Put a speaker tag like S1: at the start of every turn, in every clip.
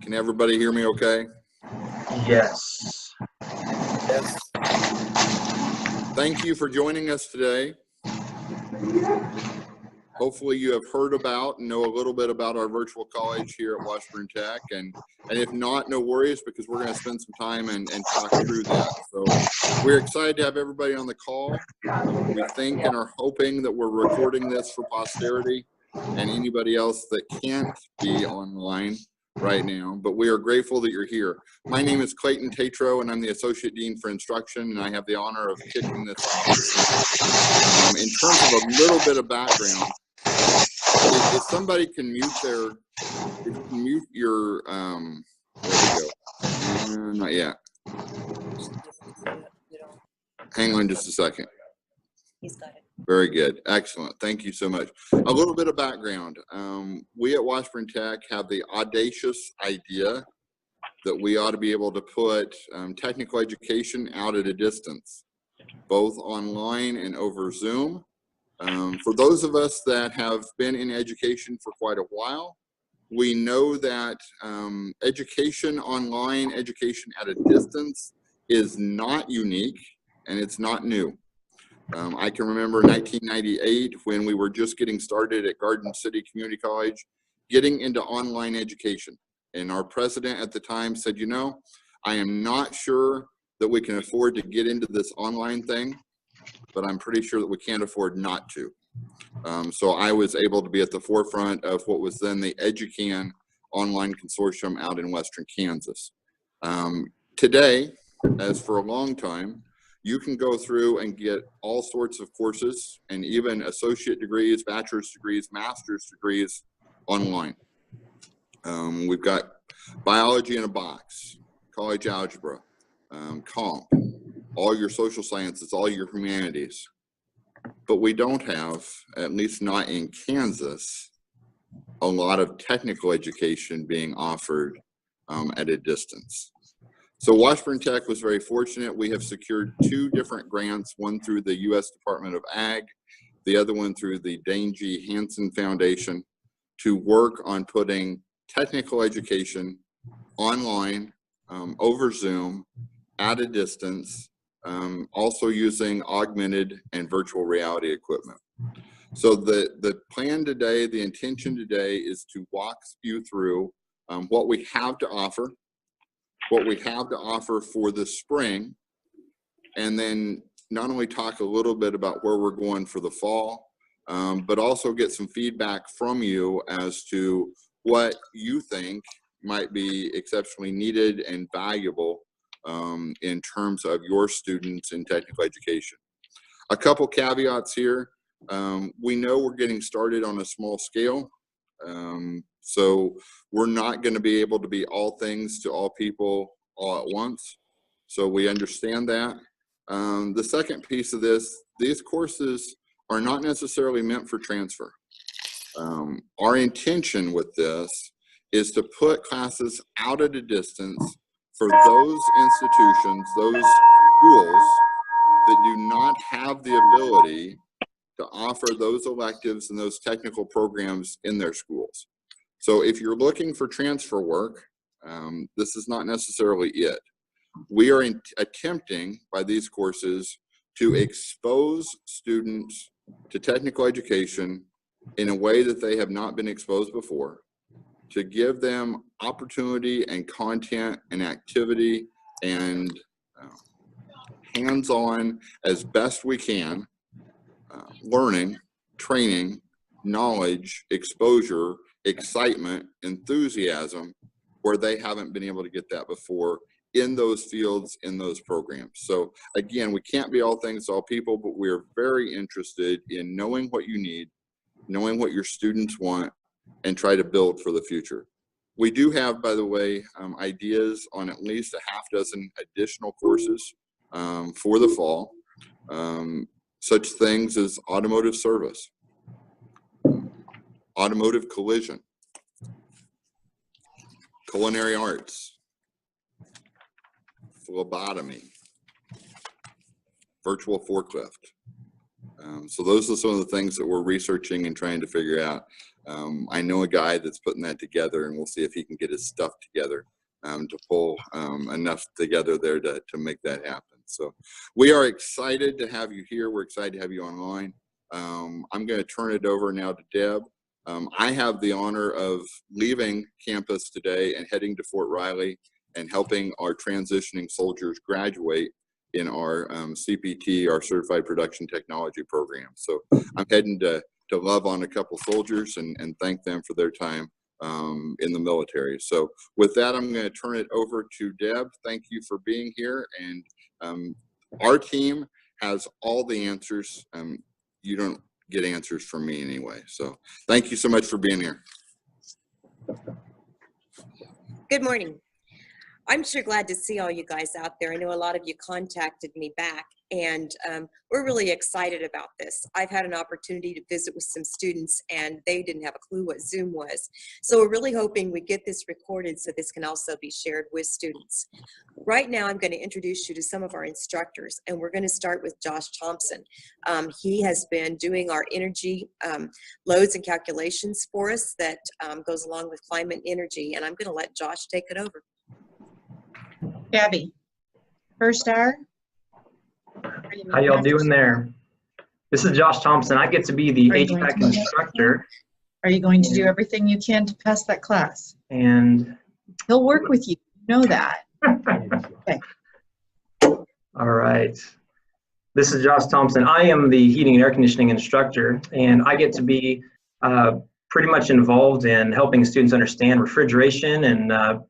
S1: Can everybody hear me okay?
S2: Yes.
S3: Yes.
S1: Thank you for joining us today. Hopefully you have heard about and know a little bit about our virtual college here at Washburn Tech. And if not, no worries, because we're going to spend some time and talk through that. So we're excited to have everybody on the call. We think and are hoping that we're recording this for posterity and anybody else that can't be online right now, but we are grateful that you're here. My name is Clayton Tatro, and I'm the Associate Dean for Instruction, and I have the honor of kicking this off. In terms of a little bit of background, if somebody can mute your, there we go. Not yet. Hang on just a second.
S4: He's got it.
S1: Very good. Excellent. Thank you so much. A little bit of background. We at Washburn Tech have the audacious idea that we ought to be able to put technical education out at a distance, both online and over Zoom. For those of us that have been in education for quite a while, we know that education online, education at a distance is not unique and it's not new. I can remember 1998 when we were just getting started at Garden City Community College, getting into online education. And our president at the time said, you know, I am not sure that we can afford to get into this online thing, but I'm pretty sure that we can't afford not to. So I was able to be at the forefront of what was then the EduCan online consortium out in Western Kansas. Today, as for a long time, you can go through and get all sorts of courses and even associate degrees, bachelor's degrees, master's degrees online. We've got biology in a box, college algebra, comp, all your social sciences, all your humanities. But we don't have, at least not in Kansas, a lot of technical education being offered at a distance. So Washburn Tech was very fortunate. We have secured 2 different grants, one through the U.S. Department of Ag, the other one through the Dane G. Hansen Foundation, to work on putting technical education online, over Zoom, at a distance, also using augmented and virtual reality equipment. So the plan today, the intention today is to walk you through what we have to offer, for the spring, and then not only talk a little bit about where we're going for the fall, but also get some feedback from you as to what you think might be exceptionally needed and valuable in terms of your students in technical education. A couple caveats here. We know we're getting started on a small scale. So we're not going to be able to be all things to all people all at once. So we understand that. The second piece of this, these courses are not necessarily meant for transfer. Our intention with this is to put classes out at a distance for those institutions, those schools that do not have the ability to offer those electives and those technical programs in their schools. So if you're looking for transfer work, this is not necessarily it. We are attempting by these courses to expose students to technical education in a way that they have not been exposed before, to give them opportunity and content and activity and hands-on as best we can, learning, training, knowledge, exposure, excitement, enthusiasm, where they haven't been able to get that before in those fields, in those programs. So again, we can't be all things to all people, but we're very interested in knowing what you need, knowing what your students want, and try to build for the future. We do have, by the way, ideas on at least a half dozen additional courses for the fall, such things as automotive service, automotive collision, culinary arts, phlebotomy, virtual forklift. So those are some of the things that we're researching and trying to figure out. I know a guy that's putting that together, and we'll see if he can get his stuff together to pull enough together there to make that happen. So we are excited to have you here. We're excited to have you online. I'm going to turn it over now to Deb. I have the honor of leaving campus today and heading to Fort Riley and helping our transitioning soldiers graduate in our CPT, our Certified Production Technology program. So I'm heading to love on a couple soldiers and thank them for their time in the military. So with that, I'm going to turn it over to Deb. Thank you for being here. And our team has all the answers. You don't get answers from me anyway. So thank you so much for being here.
S4: Good morning. I'm sure glad to see all you guys out there. I know a lot of you contacted me back, and we're really excited about this. I've had an opportunity to visit with some students, and they didn't have a clue what Zoom was. So we're really hoping we get this recorded so this can also be shared with students. Right now, I'm going to introduce you to some of our instructors, and we're going to start with Josh Thompson. He has been doing our energy loads and calculations for us that goes along with climate energy, and I'm going to let Josh take it over.
S3: Gabby, first hour.
S5: How y'all doing there? This is Josh Thompson. I get to be the HVAC instructor.
S3: Are you going to do everything you can to pass that class?
S5: And
S3: He'll work with you. You know that. Okay.
S5: all right. This is Josh Thompson. I am the heating and air conditioning instructor, and I get to be pretty much involved in helping students understand refrigeration and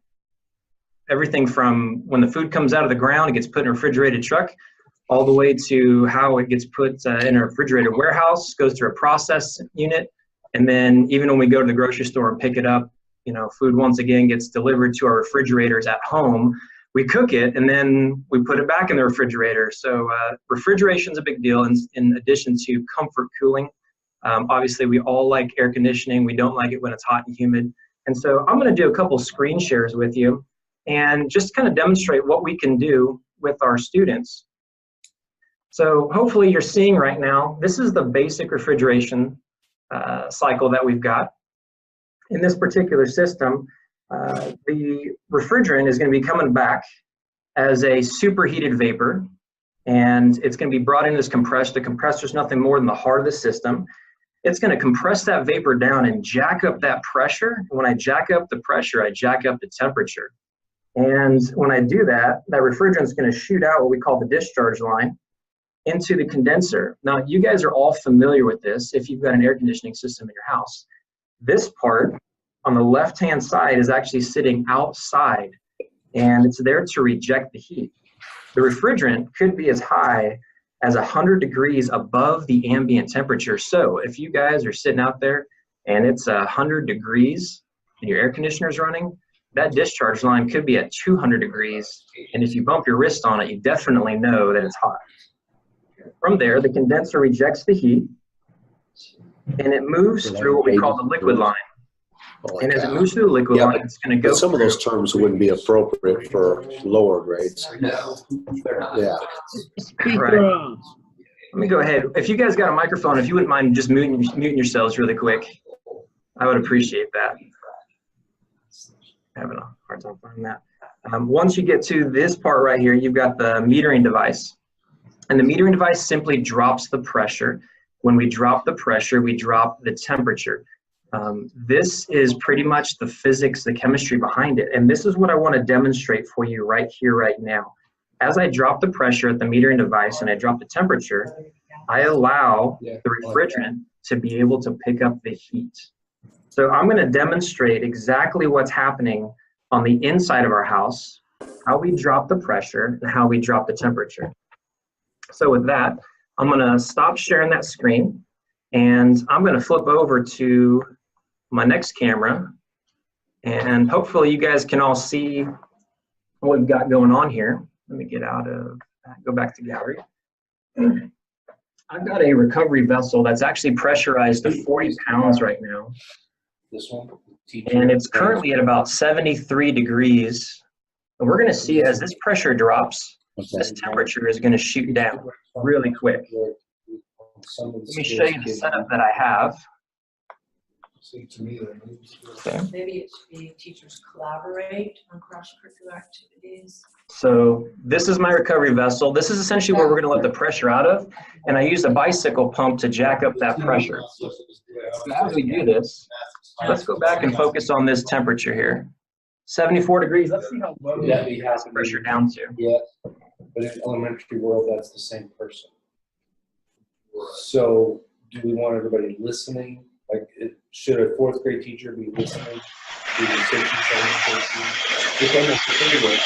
S5: everything from when the food comes out of the ground, it gets put in a refrigerated truck, all the way to how it gets put in a refrigerated warehouse, goes through a process unit, and then even when we go to the grocery store and pick it up, you know, food once again gets delivered to our refrigerators at home. We cook it and then we put it back in the refrigerator. So refrigeration is a big deal in addition to comfort cooling. Obviously, we all like air conditioning. We don't like it when it's hot and humid. And so I'm going to do a couple screen shares with you and just kind of demonstrate what we can do with our students. So hopefully you're seeing right now, this is the basic refrigeration cycle that we've got. In this particular system, the refrigerant is going to be coming back as a superheated vapor, and it's going to be brought in as compressed. The compressor is nothing more than the heart of the system. It's going to compress that vapor down and jack up that pressure. When I jack up the pressure, I jack up the temperature. And when I do that, that refrigerant is going to shoot out what we call the discharge line into the condenser. Now, you guys are all familiar with this if you've got an air conditioning system in your house. This part on the left-hand side is actually sitting outside, and it's there to reject the heat. The refrigerant could be as high as 100 degrees above the ambient temperature. So if you guys are sitting out there and it's 100 degrees and your air conditioner is running, that discharge line could be at 200 degrees, and if you bump your wrist on it, you definitely know that it's hot. From there, the condenser rejects the heat, and it moves through what we call the liquid line. And as it moves through the liquid line, it's going to go.
S6: Some of those terms wouldn't be appropriate for lower grades.
S7: No, they're not.
S6: Yeah.
S5: Right. Let me go ahead. If you guys got a microphone, if you wouldn't mind just muting yourselves really quick, I would appreciate that. Having a hard time finding that. Once you get to this part right here, you've got the metering device. And the metering device simply drops the pressure. When we drop the pressure, we drop the temperature. This is pretty much the physics, the chemistry behind it. And this is what I want to demonstrate for you right here, right now. As I drop the pressure at the metering device and I drop the temperature, I allow the refrigerant to be able to pick up the heat. So I'm going to demonstrate exactly what's happening on the inside of our house, how we drop the pressure and how we drop the temperature. So with that, I'm going to stop sharing that screen, and I'm going to flip over to my next camera, and hopefully you guys can all see what we've got going on here. Let me get out of that, go back to gallery. I've got a recovery vessel that's actually pressurized to 40 pounds right now.
S7: This one.
S5: And it's currently at about 73 degrees. And we're going to see as this pressure drops, this temperature is going to shoot down really quick. Let me show you the setup that I have.
S7: See, to me, that moves.
S5: Okay.
S8: Maybe it should be teachers collaborate on cross-curricular activities.
S5: So this is my recovery vessel. This is essentially where we're going to let the pressure out of. And I use a bicycle pump to jack up that pressure. So as we do this, let's go back and focus on this temperature here. 74 degrees. Let's see how low
S7: Yeah,
S5: we
S7: we
S5: have
S7: have
S5: the
S7: to
S5: pressure down to.
S7: Yeah, but in elementary world, that's the same person. So do we want everybody listening? Like, should a fourth grade teacher be listening to the 6th and 7th grade? Which I'm in favor of.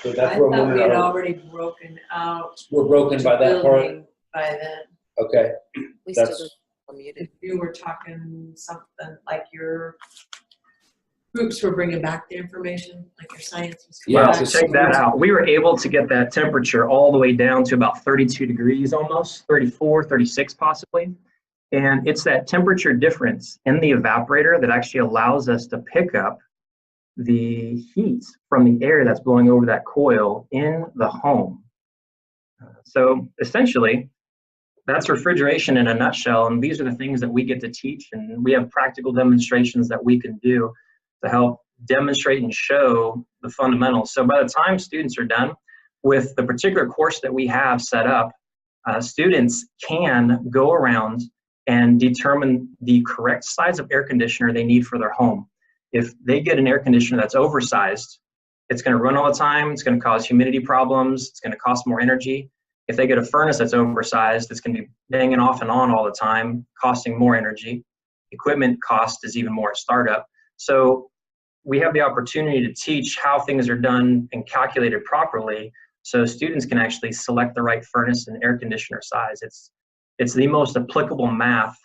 S7: But that's
S8: I
S7: where
S8: thought
S7: I'm
S8: we had
S7: wondering,
S8: already broken out.
S7: we're broken by that part?
S8: building By then.
S7: Okay,
S4: We still
S7: that's,
S4: are muted.
S8: If you were talking something like your groups were bringing back the information, like your science was.
S7: Yeah,
S5: Wow,
S7: it's
S5: check that out. We were able to get that temperature all the way down to about 32 degrees almost, 34, 36 possibly. And it's that temperature difference in the evaporator that actually allows us to pick up the heat from the air that's blowing over that coil in the home. So essentially, that's refrigeration in a nutshell. And these are the things that we get to teach. And we have practical demonstrations that we can do to help demonstrate and show the fundamentals. So by the time students are done with the particular course that we have set up, students can go around and determine the correct size of air conditioner they need for their home. If they get an air conditioner that's oversized, it's going to run all the time, it's going to cause humidity problems, it's going to cost more energy. If they get a furnace that's oversized, it's going to be banging off and on all the time, costing more energy. Equipment cost is even more at startup. So we have the opportunity to teach how things are done and calculated properly so students can actually select the right furnace and air conditioner size. It's the most applicable math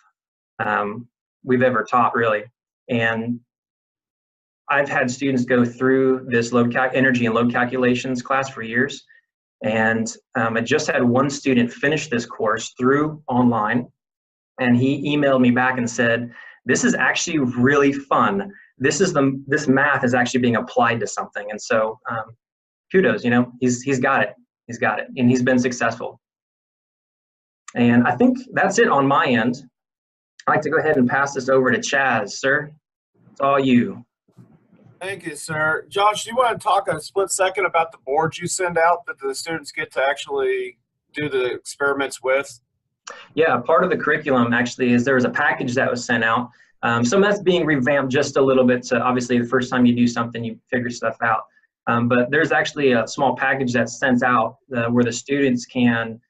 S5: we've ever taught, really. And I've had students go through this energy and load calculations class for years. And I just had one student finish this course through online, and he emailed me back and said, "This is actually really fun. This math is actually being applied to something." And so kudos, he's got it. He's got it, and he's been successful. And I think that's it on my end. I'd like to go ahead and pass this over to Chaz, sir. It's all you.
S9: Thank you, sir. Josh, do you want to talk a split second about the boards you send out that the students get to actually do the experiments with?
S5: Yeah, part of the curriculum actually is there was a package that was sent out. Some of that's being revamped just a little bit. So obviously the first time you do something, you figure stuff out. But there's actually a small package that's sent out where the students can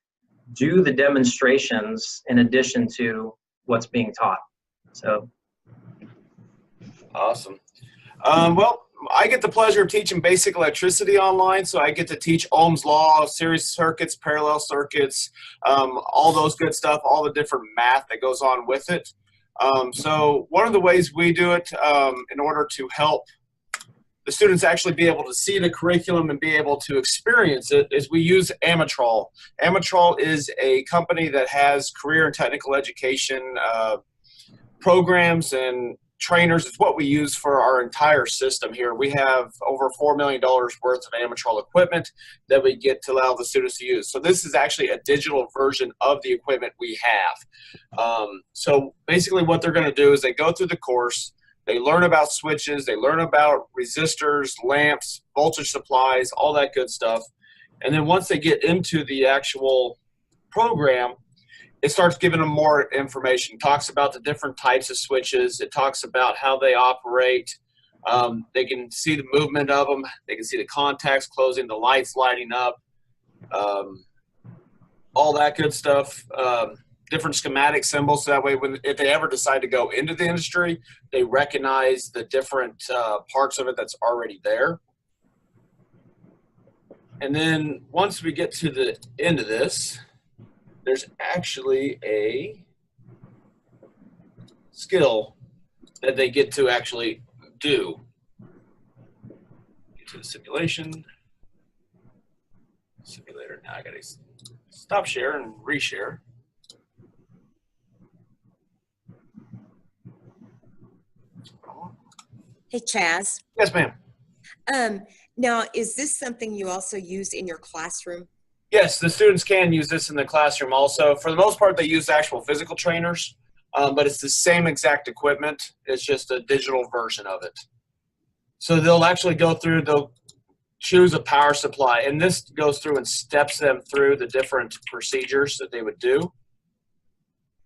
S5: do the demonstrations in addition to what's being taught. So.
S9: Awesome. Well, I get the pleasure of teaching basic electricity online, so I get to teach Ohm's law, series circuits, parallel circuits, all those good stuff, all the different math that goes on with it. So one of the ways we do it in order to help the students actually be able to see the curriculum and be able to experience it is we use Amatrol. Amatrol is a company that has career and technical education programs and trainers. It's what we use for our entire system here. We have over $4 million worth of Amatrol equipment that we get to allow the students to use. So this is actually a digital version of the equipment we have. So basically what they're going to do is they go through the course, they learn about switches, they learn about resistors, lamps, voltage supplies, all that good stuff. And then once they get into the actual program, it starts giving them more information. It talks about the different types of switches. It talks about how they operate. They can see the movement of them. They can see the contacts closing, the lights lighting up, all that good stuff. Different schematic symbols, so that way if they ever decide to go into the industry, they recognize the different parts of it that's already there. And then once we get to the end of this, there's actually a skill that they get to actually do. Get to the simulation. Simulator, now I gotta stop share and reshare.
S4: Hey, Chaz.
S9: Yes, ma'am.
S4: Now, is this something you also use in your classroom?
S9: Yes, the students can use this in the classroom also. For the most part, they use actual physical trainers. but it's the same exact equipment. It's just a digital version of it. So they'll actually go through, they'll choose a power supply, and this goes through and steps them through the different procedures that they would do.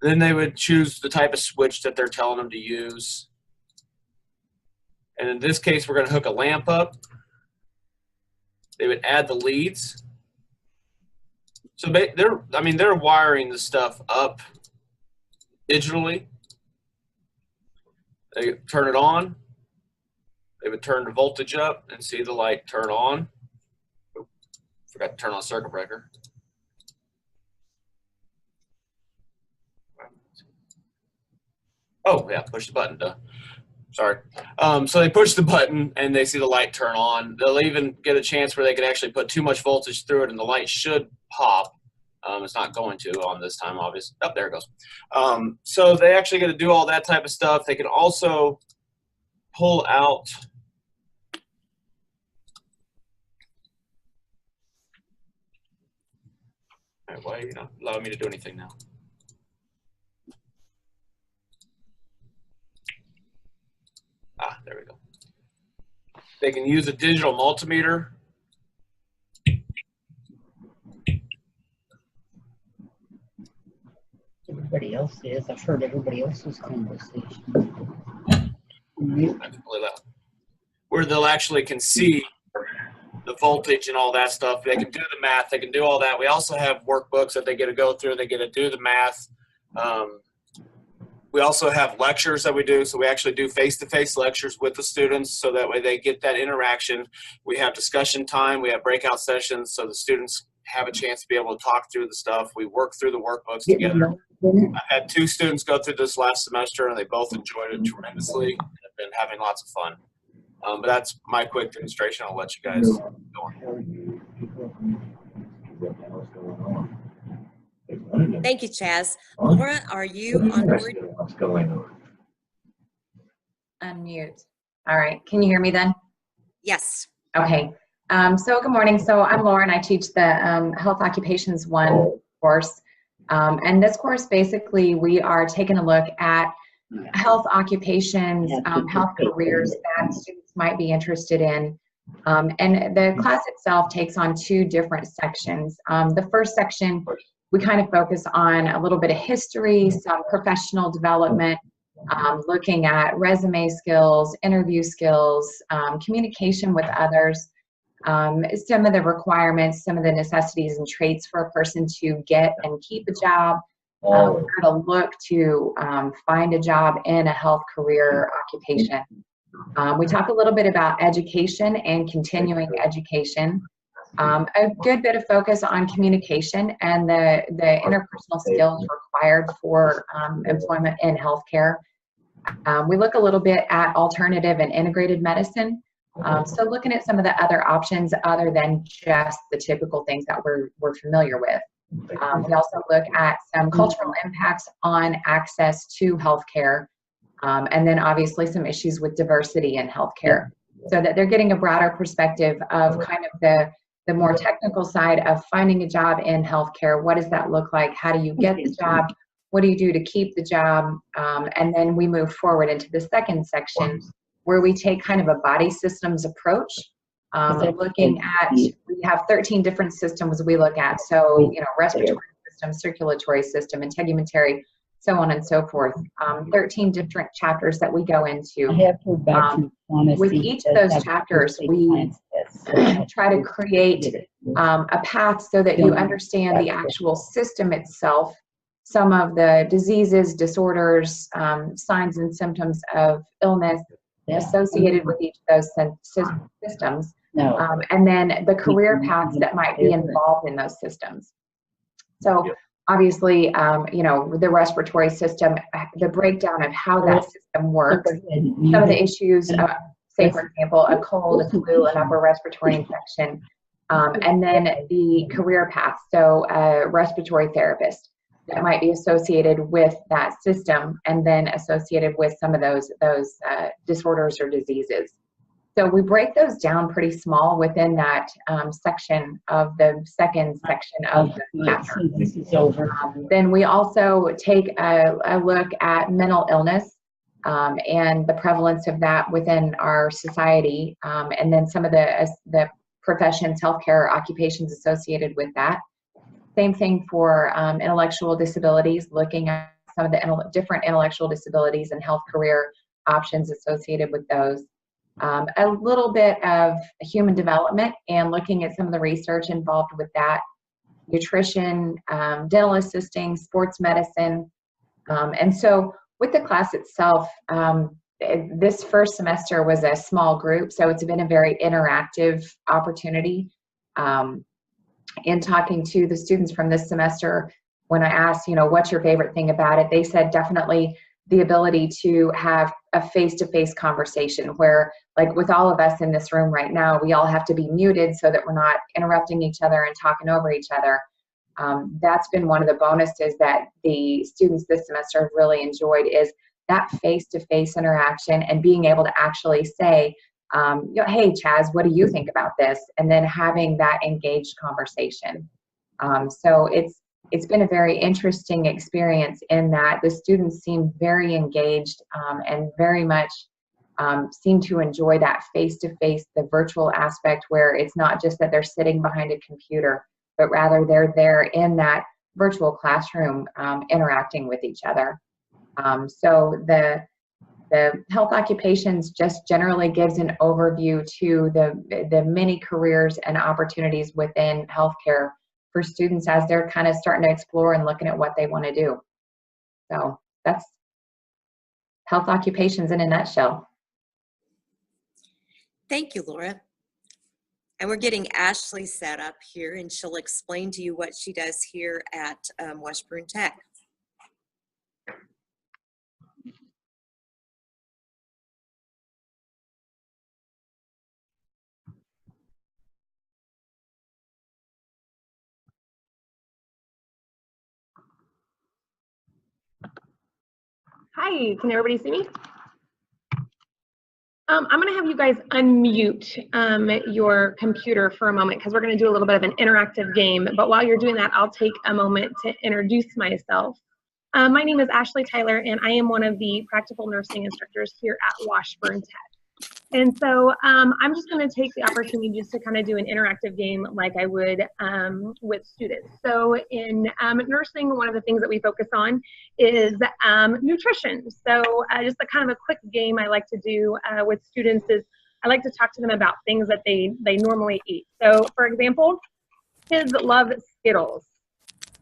S9: Then they would choose the type of switch that they're telling them to use. And in this case, we're going to hook a lamp up. They would add the leads. So they're wiring the stuff up digitally. They turn it on. They would turn the voltage up and see the light turn on. Oop, forgot to turn on the circuit breaker. Oh, yeah, push the button, duh. Sorry. So they push the button and they see the light turn on. They'll even get a chance where they can actually put too much voltage through it and the light should pop. It's not going to on this time, obviously. Oh, there it goes. So they actually get to do all that type of stuff. They can also pull out why are you not allowing me to do anything now? Ah, there we go. They can use a digital multimeter.
S10: Everybody else is. I've heard everybody else's conversation.
S9: That's really loud. Where they'll actually can see the voltage and all that stuff. They can do the math. They can do all that. We also have workbooks that they get to go through. They get to do the math. We also have lectures that we do. So we actually do face-to-face lectures with the students so that way they get that interaction. We have discussion time. We have breakout sessions so the students have a chance to be able to talk through the stuff. We work through the workbooks together. I had 2 students go through this last semester and they both enjoyed it tremendously and have been having lots of fun. But that's my quick demonstration. I'll let you guys go on.
S4: Thank you, Chaz. Laura, are you on board?
S6: What's going on?
S11: Unmute. All right. Can you hear me then?
S4: Yes.
S11: Okay. So good morning. So I'm Laura and I teach the Health Occupations 1 course. And this course, basically, we are taking a look at health occupations, health careers that students might be interested in. And the class itself takes on 2 different sections. The first section, we kind of focus on a little bit of history, some professional development, looking at resume skills, interview skills, communication with others, some of the requirements, some of the necessities and traits for a person to get and keep a job, how to look to find a job in a health career occupation. We talk a little bit about education and continuing education. A good bit of focus on communication and the interpersonal skills required for employment in healthcare. We look a little bit at alternative and integrated medicine. So looking at some of the other options other than just the typical things that we're familiar with. We also look at some cultural impacts on access to healthcare, and then obviously some issues with diversity in healthcare, so that they're getting a broader perspective of kind of the more technical side of finding a job in healthcare. What does that look like? How do you get the job? What do you do to keep the job? And then we move forward into the second section where we take kind of a body systems approach, looking at, we have 13 different systems we look at. So, respiratory system, circulatory system, integumentary, so on and so forth. 13 different chapters that we go into. With each of those chapters, we try to create a path so that you understand the actual system itself, some of the diseases, disorders, signs and symptoms of illness associated with each of those systems, and then the career paths that might be involved in those systems. So obviously, the respiratory system, the breakdown of how that system works, some of the issues, say for example, a cold, a flu, an upper respiratory infection, and then the career path, so a respiratory therapist that might be associated with that system and then associated with some of those disorders or diseases. So we break those down pretty small within that section of the second section of the chapter.
S10: This is over.
S11: Then we also take a look at mental illness and the prevalence of that within our society, and then some of the professions, healthcare occupations associated with that. Same thing for intellectual disabilities, looking at some of the different intellectual disabilities and health career options associated with those. A little bit of human development and looking at some of the research involved with that, nutrition, dental assisting, sports medicine. And so with the class itself, this first semester was a small group, so it's been a very interactive opportunity. In talking to the students from this semester, when I asked, what's your favorite thing about it, they said definitely the ability to have a face-to-face conversation where, like with all of us in this room right now, we all have to be muted so that we're not interrupting each other and talking over each other. That's been one of the bonuses that the students this semester have really enjoyed, is that face-to-face interaction and being able to actually say, hey, Chaz, what do you think about this? And then having that engaged conversation. So it's been a very interesting experience in that the students seem very engaged and very much seem to enjoy that face-to-face, the virtual aspect, where it's not just that they're sitting behind a computer, but rather they're there in that virtual classroom interacting with each other. So the health occupations just generally gives an overview to the many careers and opportunities within healthcare for students as they're kind of starting to explore and looking at what they want to do. So that's health occupations in a nutshell.
S4: Thank you, Laura. And we're getting Ashley set up here, and she'll explain to you what she does here at Washburn Tech.
S12: Hi, can everybody see me? I'm going to have you guys unmute your computer for a moment because we're going to do a little bit of an interactive game. But while you're doing that, I'll take a moment to introduce myself. My name is Ashley Tyler, and I am one of the practical nursing instructors here at Washburn Tech. And so I'm just going to take the opportunity just to kind of do an interactive game like I would with students. So in nursing, one of the things that we focus on is nutrition. So just a kind of a quick game I like to do with students is I like to talk to them about things that they normally eat. So for example, kids love Skittles.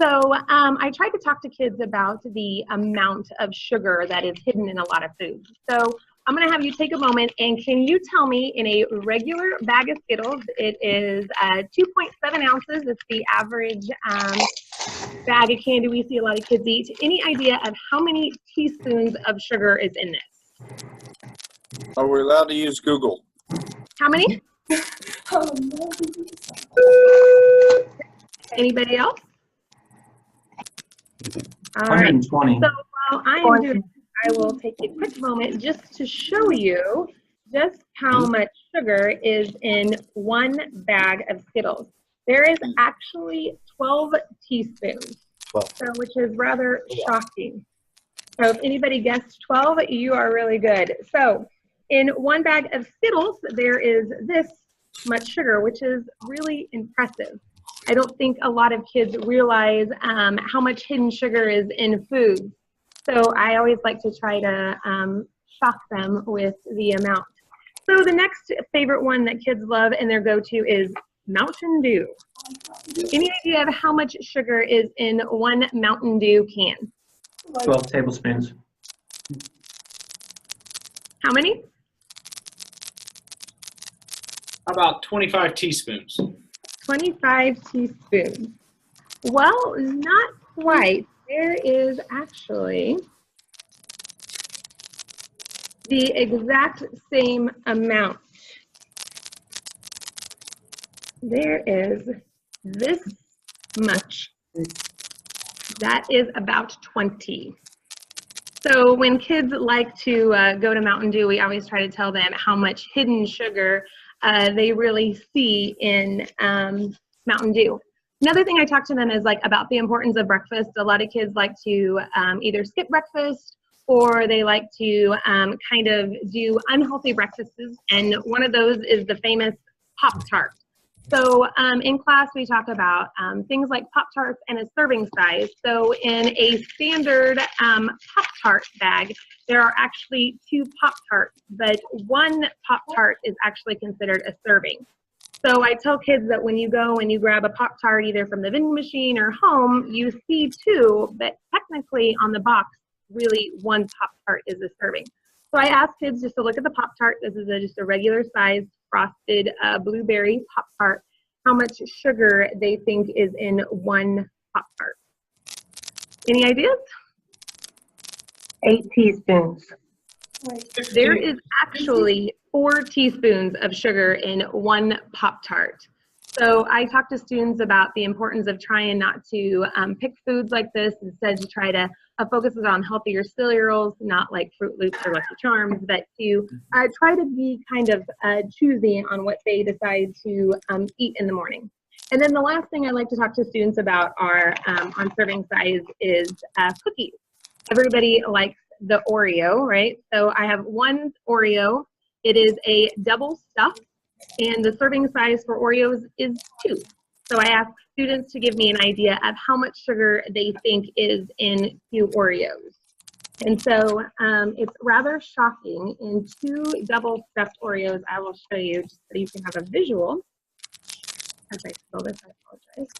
S12: So I tried to talk to kids about the amount of sugar that is hidden in a lot of foods. So I'm going to have you take a moment, and can you tell me, in a regular bag of Skittles, it is 2.7 ounces. It's the average bag of candy we see a lot of kids eat. Any idea of how many teaspoons of sugar is in this?
S9: Are we allowed to use Google?
S12: How many? Anybody else? All right.
S5: 120.
S12: So while I'm doing, I will take a quick moment just to show you just how much sugar is in one bag of Skittles. There is actually 12 teaspoons, so, which is rather shocking. So if anybody guessed 12, you are really good. So in one bag of Skittles, there is this much sugar, which is really impressive. I don't think a lot of kids realize how much hidden sugar is in foods. So I always like to try to shock them with the amount. So the next favorite one that kids love and their go-to is Mountain Dew. Any idea of how much sugar is in one Mountain Dew can?
S5: 12 tablespoons.
S12: How many?
S13: About 25 teaspoons.
S12: 25 teaspoons. Well, not quite. There is actually the exact same amount. There is this much. That is about 20. So when kids like to go to Mountain Dew, we always try to tell them how much hidden sugar they really see in Mountain Dew. Another thing I talk to them is like about the importance of breakfast. A lot of kids like to either skip breakfast or they like to kind of do unhealthy breakfasts. And one of those is the famous Pop-Tart. So in class, we talk about things like Pop-Tarts and a serving size. So in a standard Pop-Tart bag, there are actually 2 Pop-Tarts, but 1 Pop-Tart is actually considered a serving. So I tell kids that when you go and you grab a Pop-Tart either from the vending machine or home, you see 2, but technically on the box, really 1 Pop-Tart is a serving. So I ask kids just to look at the Pop-Tart. This is just a regular size frosted blueberry Pop-Tart, how much sugar they think is in 1 Pop-Tart. Any ideas?
S10: 8 teaspoons.
S12: There is actually 4 teaspoons of sugar in 1 Pop-Tart. So I talk to students about the importance of trying not to pick foods like this, instead to try to focus on healthier cereals, not like Fruit Loops or Lucky Charms, but to try to be kind of choosy on what they decide to eat in the morning. And then the last thing I like to talk to students about are on serving size is cookies. Everybody likes the Oreo, right? So I have 1 Oreo. It is a double stuffed, and the serving size for Oreos is 2. So I ask students to give me an idea of how much sugar they think is in 2 Oreos. And so it's rather shocking. In 2 double stuffed Oreos, I will show you just so you can have a visual. As I spill this, I apologize.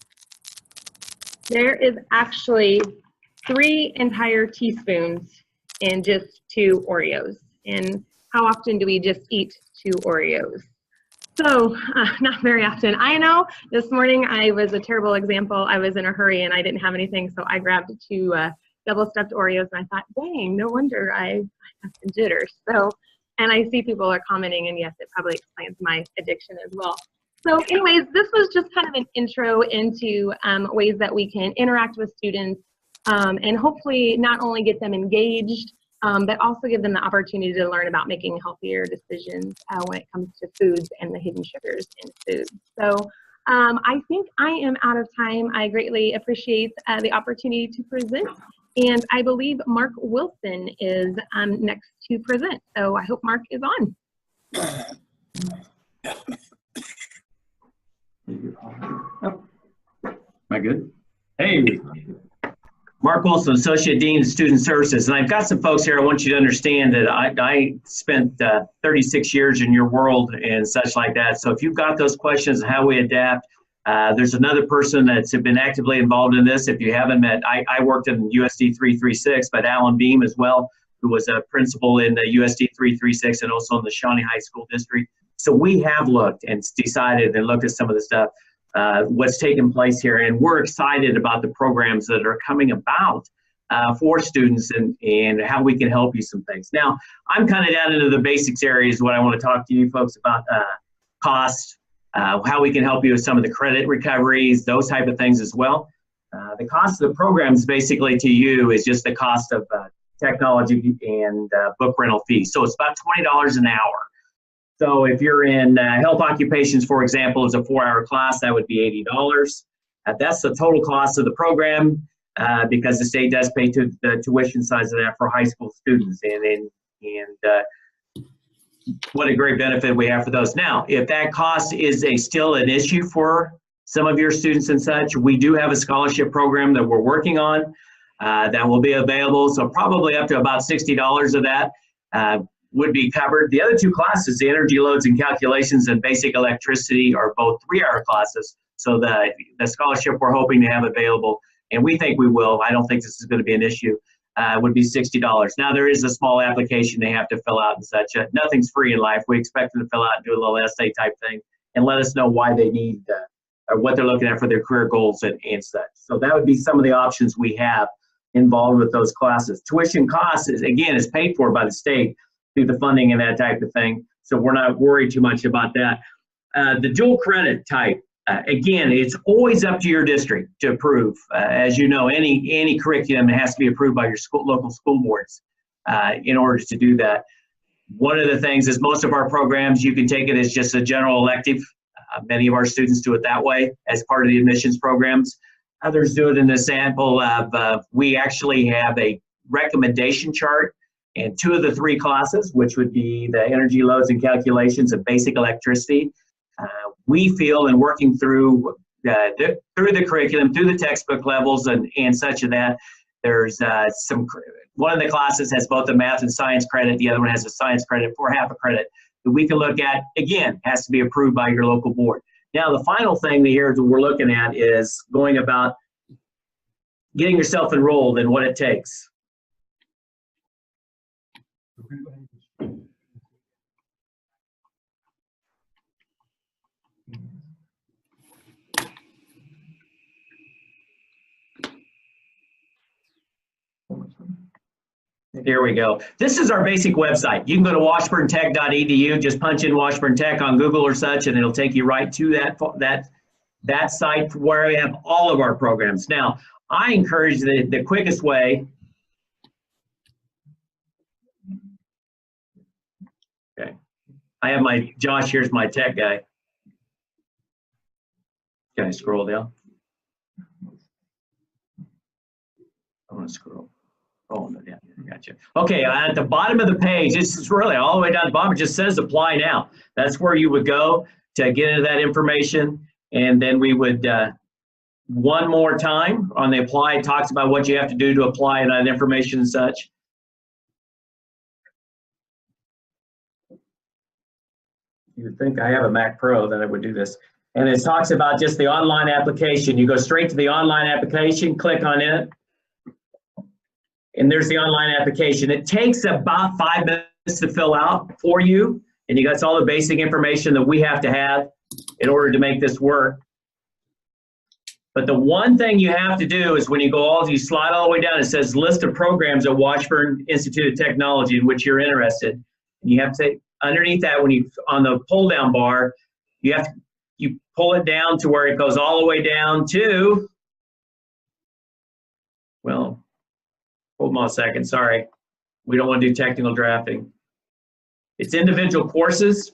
S12: There is actually 3 entire teaspoons in just 2 Oreos. And how often do we just eat 2 Oreos? So not very often. I know this morning I was a terrible example. I was in a hurry and I didn't have anything, so I grabbed 2 double stuffed Oreos and I thought, dang, no wonder I have some jitters. So, and I see people are commenting, and yes, it probably explains my addiction as well. So anyways, this was just kind of an intro into ways that we can interact with students and hopefully not only get them engaged, but also give them the opportunity to learn about making healthier decisions when it comes to foods and the hidden sugars in food. So I think I am out of time. I greatly appreciate the opportunity to present. And I believe Mark Wilson is next to present. So I hope Mark is on.
S14: Am I good? Hey. Mark Wilson, Associate Dean of Student Services. And I've got some folks here. I want you to understand that I spent 36 years in your world and such like that. So if you've got those questions on how we adapt, there's another person that's been actively involved in this. If you haven't met, I worked in USD 336, but Alan Beam as well, who was a principal in the USD 336 and also in the Shawnee High School District. So we have looked and decided and looked at some of the stuff. What's taking place here, and we're excited about the programs that are coming about for students and how we can help you some things. Now, I'm kind of down into the basics areas, what I want to talk to you folks about, cost, how we can help you with some of the credit recoveries, those type of things as well. The cost of the programs basically to you is just the cost of technology and book rental fees. So it's about $20 an hour. So if you're in health occupations, for example, it's a 4-hour class, that would be $80. That's the total cost of the program because the state does pay the tuition size of that for high school students. And what a great benefit we have for those. Now, if that cost is still an issue for some of your students and such, we do have a scholarship program that we're working on that will be available. So probably up to about $60 of that would be covered. The other 2 classes, the energy loads and calculations and basic electricity, are both 3-hour classes. So the scholarship we're hoping to have available, and we think we will, I don't think this is going to be an issue, would be $60. Now there is a small application they have to fill out and such. Nothing's free in life. We expect them to fill out and do a little essay type thing and let us know why they need or what they're looking at for their career goals and such. So that would be some of the options we have involved with those classes. Tuition costs is paid for by the state through the funding and that type of thing. So we're not worried too much about that. The dual credit type, again, it's always up to your district to approve. As you know, any curriculum has to be approved by your local school boards. in order to do that. One of the things is most of our programs, you can take it as just a general elective. Many of our students do it that way as part of the admissions programs. Others do it in the sample of, we actually have a recommendation chart in 2 of the 3 classes, which would be the energy loads and calculations of basic electricity. We feel in working through the curriculum, through the textbook levels and such of that, there's one of the classes has both a math and science credit, the other one has a science credit for half a credit that we can look at. Again, has to be approved by your local board. Now, the final thing here that we're looking at is going about getting yourself enrolled and what it takes. Here we go. This is our basic website. You can go to washburntech.edu, just punch in Washburn Tech on Google or such, and it'll take you right to that site where we have all of our programs. Now, I encourage the quickest way. Okay. I have my, Josh, here's my tech guy. Can I scroll down? I want to scroll. Oh, no, yeah, gotcha. Okay, at the bottom of the page, this is really all the way down the bottom, it just says apply now. That's where you would go to get into that information. And then we would, one more time on the apply, it talks about what you have to do to apply and that information and such. You would think I have a Mac Pro that I would do this. And it talks about just the online application. You go straight to the online application, click on it. And there's the online application. It takes about 5 minutes to fill out for you. And you got all the basic information that we have to have in order to make this work. But the one thing you have to do is when you go you slide all the way down, it says list of programs at Washburn Institute of Technology in which you're interested. And you have to, underneath that, when you, on the pull down bar, you pull it down to where it goes all the way down to, well, hold on a second, sorry. We don't want to do technical drafting. It's individual courses.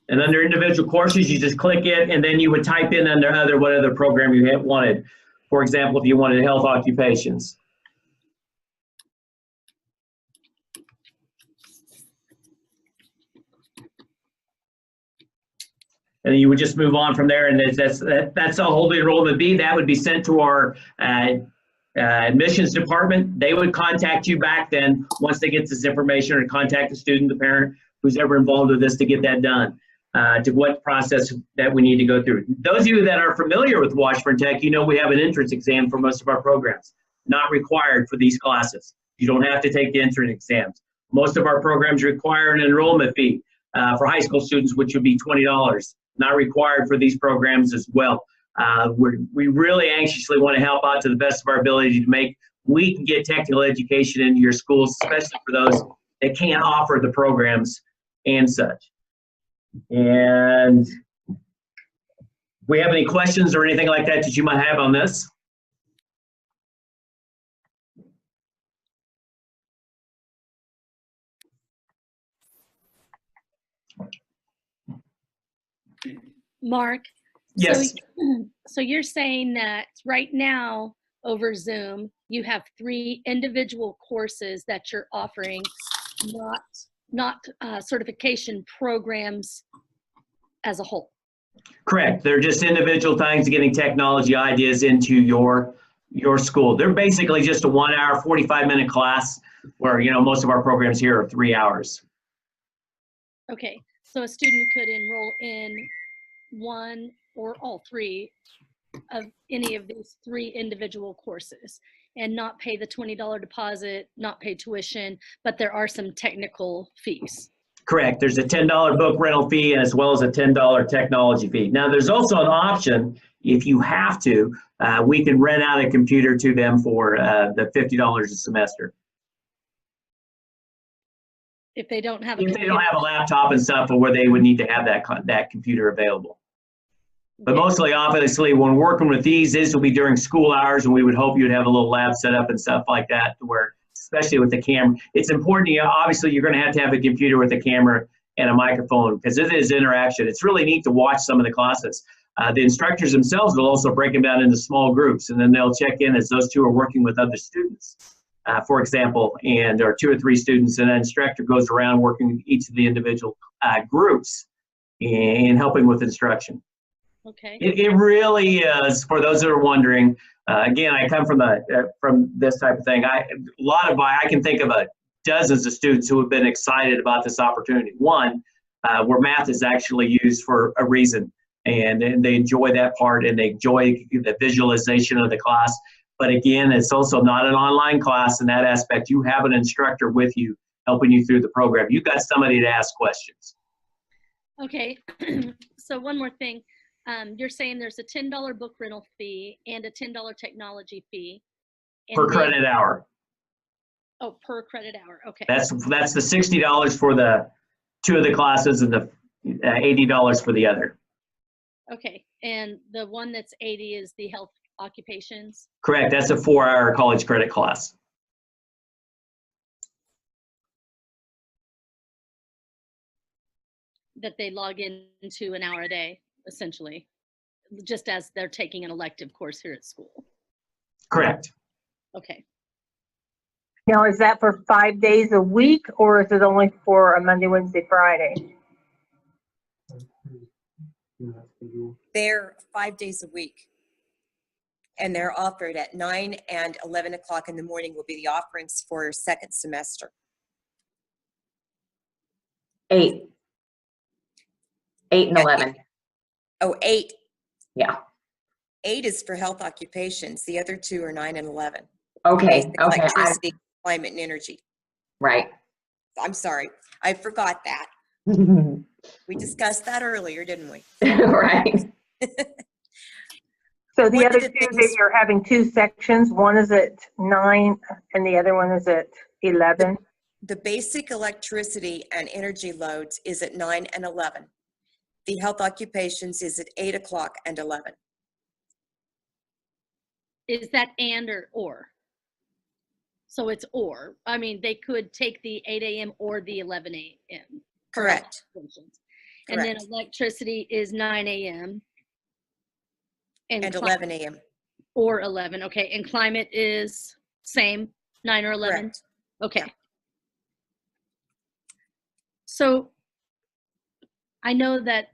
S14: And under individual courses, you just click it, and then you would type in under other what other program you wanted. For example, if you wanted health occupations. And you would just move on from there, and that's all whole enrollment be. That would be sent to our admissions department. They would contact you back then once they get this information, or contact the student, the parent, who's ever involved with this to get that done. To what process that we need to go through. Those of you that are familiar with Washburn Tech, you know we have an entrance exam for most of our programs. Not required for these classes. You don't have to take the entrance exams. Most of our programs require an enrollment fee for high school students, which would be $20. Not required for these programs as well. We really anxiously want to help out to the best of our ability to make we can get technical education into your schools, especially for those that can't offer the programs and such. And we have any questions or anything like that you might have on this?
S15: Mark?
S14: Yes.
S15: So you're saying that right now over Zoom, you have 3 individual courses that you're offering, not certification programs as a whole.
S14: Correct. They're just individual things getting technology ideas into your school. They're basically just a 1 hour, 45-minute class where, you know, most of our programs here are 3 hours.
S15: Okay, so a student could enroll in 1 or all 3 of any of these 3 individual courses and not pay the $20 deposit, not pay tuition, but there are some technical fees.
S14: Correct. There's a $10 book rental fee as well as a $10 technology fee. Now, there's also an option, if you have to, we can rent out a computer to them for the $50 a semester.
S15: If they don't have
S14: if they don't have a laptop and stuff, or where they would need to have that computer available. But mostly, obviously, when working with these will be during school hours, and we would hope you'd have a little lab set up and stuff like that, to where especially with the camera. It's important, obviously you're going to have a computer with a camera and a microphone because it is interaction. It's really neat to watch some of the classes. The instructors themselves will also break them down into small groups, and then they'll check in as those two are working with other students, for example, and there are 2 or 3 students, and an instructor goes around working with each of the individual groups and helping with instruction.
S15: Okay.
S14: It really is, for those that are wondering, again, I come from this type of thing. I can think of dozens of students who have been excited about this opportunity. One, where math is actually used for a reason, and they enjoy that part, and they enjoy the visualization of the class. But again, it's also not an online class in that aspect. You have an instructor with you helping you through the program. You've got somebody to ask questions.
S15: Okay, so one more thing. You're saying there's a $10 book rental fee and a $10 technology fee.
S14: Per credit hour.
S15: Oh, per credit hour, okay.
S14: That's the $60 for the 2 of the classes and the $80 for the other.
S15: Okay, and the one that's 80 is the health occupations?
S14: Correct, that's a 4-hour college credit class.
S15: That they log into an hour a day, essentially, just as they're taking an elective course here at school.
S14: Correct.
S15: Okay.
S16: Now, is that for 5 days a week, or is it only for a Monday, Wednesday, Friday?
S4: They're 5 days a week. And they're offered at 9 and 11 o'clock in the morning will be the offerings for second semester.
S11: 8 and 11.
S4: Oh, 8.
S11: Yeah.
S4: 8 is for health occupations. The other 2 are 9 and 11.
S11: Okay.
S4: Basic
S11: Okay.
S4: electricity, climate, and energy.
S11: Right.
S4: I'm sorry. I forgot that. We discussed that earlier, didn't we?
S11: Right.
S16: So the other 2 that you're having 2 sections, one is at 9 and the other one is at 11.
S4: The basic electricity and energy loads is at 9 and 11. The health occupations is at 8 o'clock and 11.
S15: Is that and or? So it's or. I mean, they could take the 8 a.m. or the 11 a.m.
S4: Correct.
S15: And then electricity is 9 a.m.
S4: And 11 a.m.
S15: Or 11, okay. And climate is same, 9 or 11?
S4: Correct.
S15: Okay. Yeah. So I know that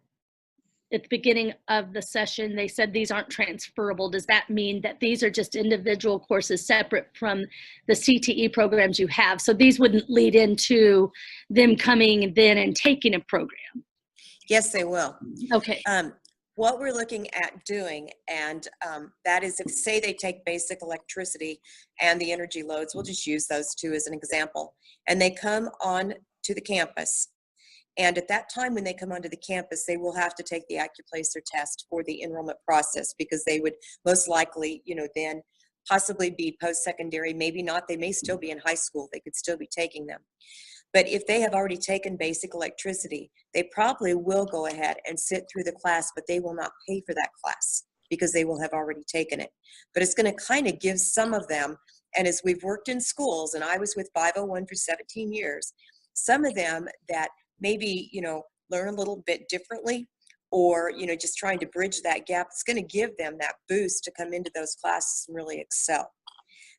S15: at the beginning of the session, they said these aren't transferable. Does that mean that these are just individual courses separate from the CTE programs you have? So these wouldn't lead into them coming then and taking a program?
S4: Yes, they will.
S15: Okay.
S4: What we're looking at doing, and that is if, say, they take basic electricity and the energy loads, we'll just use those 2 as an example, and they come on to the campus. And at that time when they come onto the campus, they will have to take the AccuPlacer test for the enrollment process, because they would most likely, then possibly be post-secondary, maybe not. They may still be in high school. They could still be taking them. But if they have already taken basic electricity, they probably will go ahead and sit through the class, but they will not pay for that class because they will have already taken it. But it's going to kind of give some of them, and as we've worked in schools, and I was with 501 for 17 years, some of them that maybe, learn a little bit differently, or, just trying to bridge that gap, it's going to give them that boost to come into those classes and really excel.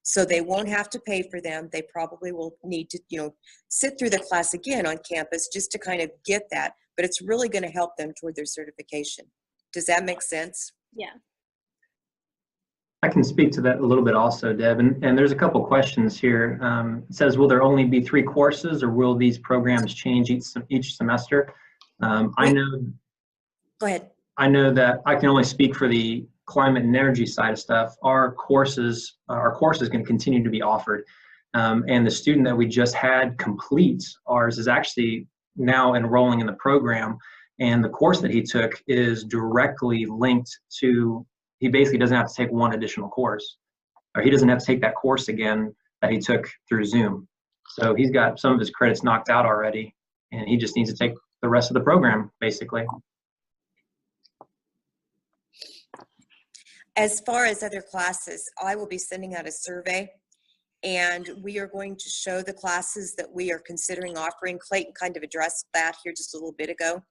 S4: So they won't have to pay for them. They probably will need to, sit through the class again on campus just to kind of get that, but it's really going to help them toward their certification. Does that make sense?
S15: Yeah.
S5: I can speak to that a little bit also, Deb, and there's a couple questions here. It says, will there only be 3 courses, or will these programs change each semester? I know.
S4: Go ahead.
S5: I know that I can only speak for the climate and energy side of stuff. Our course is going to continue to be offered, and the student that we just had complete ours is actually now enrolling in the program, and the course that he took is directly linked to. He basically doesn't have to take one additional course, or he doesn't have to take that course again that he took through Zoom. So he's got some of his credits knocked out already, and he just needs to take the rest of the program, basically.
S4: As far as other classes, I will be sending out a survey, and we are going to show the classes that we are considering offering. Clayton kind of addressed that here just a little bit ago.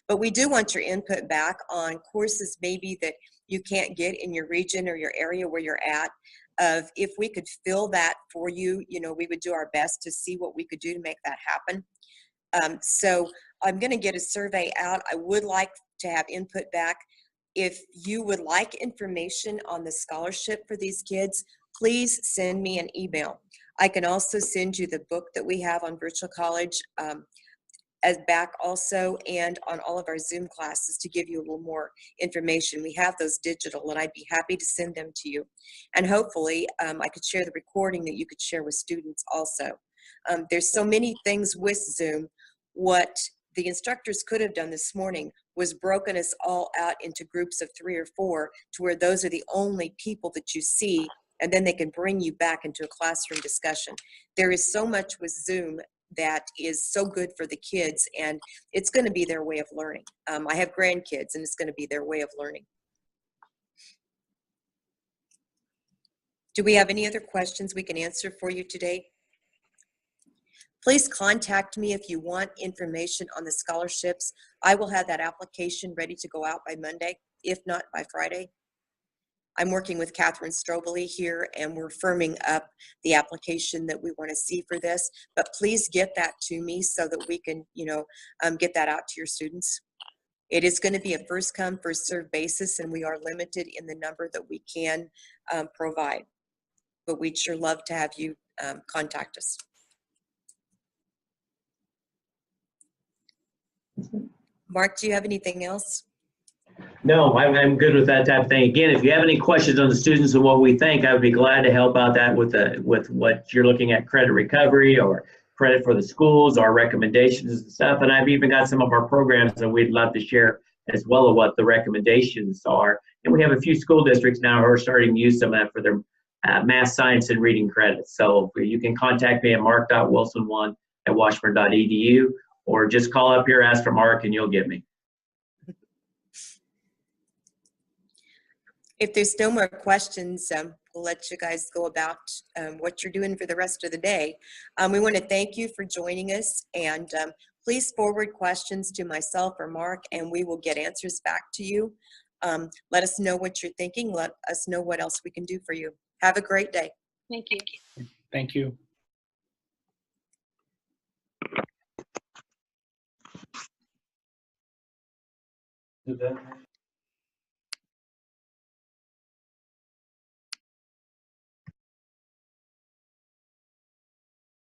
S4: But we do want your input back on courses maybe that you can't get in your region or your area where you're at. If we could fill that for you, we would do our best to see what we could do to make that happen. So I'm going to get a survey out. I would like to have input back. If you would like information on the scholarship for these kids, please send me an email. I can also send you the book that we have on virtual college as back also, and on all of our Zoom classes to give you a little more information. We have those digital, and I'd be happy to send them to you. And hopefully I could share the recording that you could share with students also. There's so many things with Zoom. What the instructors could have done this morning was broken us all out into groups of 3 or 4 to where those are the only people that you see, and then they can bring you back into a classroom discussion. There is so much with Zoom that is so good for the kids, and it's going to be their way of learning. I have grandkids, and it's going to be their way of learning. Do we have any other questions we can answer for you today? Please contact me if you want information on the scholarships. I will have that application ready to go out by Monday, if not by Friday. I'm working with Catherine Strobely here, and we're firming up the application that we want to see for this. But please get that to me so that we can, get that out to your students. It is going to be a first come, first served basis, and we are limited in the number that we can provide. But we'd sure love to have you contact us. Mark, do you have anything else?
S14: No, I'm good with that type of thing. Again, if you have any questions on the students and what we think, I would be glad to help out that with what you're looking at, credit recovery or credit for the schools, our recommendations and stuff. And I've even got some of our programs that we'd love to share as well of what the recommendations are. And we have a few school districts now who are starting to use some of that for their math, science, and reading credits. So you can contact me at mark.wilson1@washburn.edu, or just call up here, ask for Mark, and you'll get me.
S4: If there's no more questions, we'll let you guys go about what you're doing for the rest of the day. We want to thank you for joining us, and please forward questions to myself or Mark, and we will get answers back to you. Let us know what you're thinking. Let us know what else we can do for you. Have a great day.
S15: Thank you.
S13: Thank you.
S14: Is that-